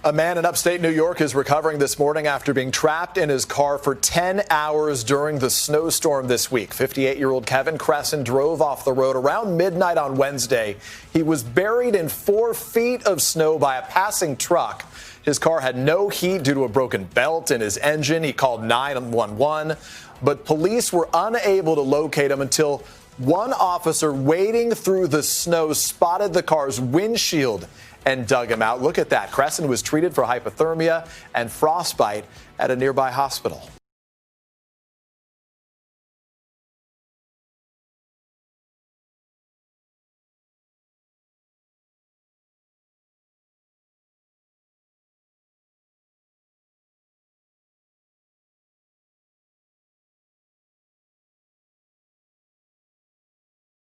A man in upstate New York is recovering this morning after being trapped in his car for 10 hours during the snowstorm this week. 58-year-old Kevin Kresen drove off the road around midnight on Wednesday. He was buried in 4 feet of snow by a passing truck. His car had no heat due to a broken belt in his engine. He called 911, but police were unable to locate him until one officer wading through the snow spotted the car's windshield and dug him out. Look at that. Kresen was treated for hypothermia and frostbite at a nearby hospital.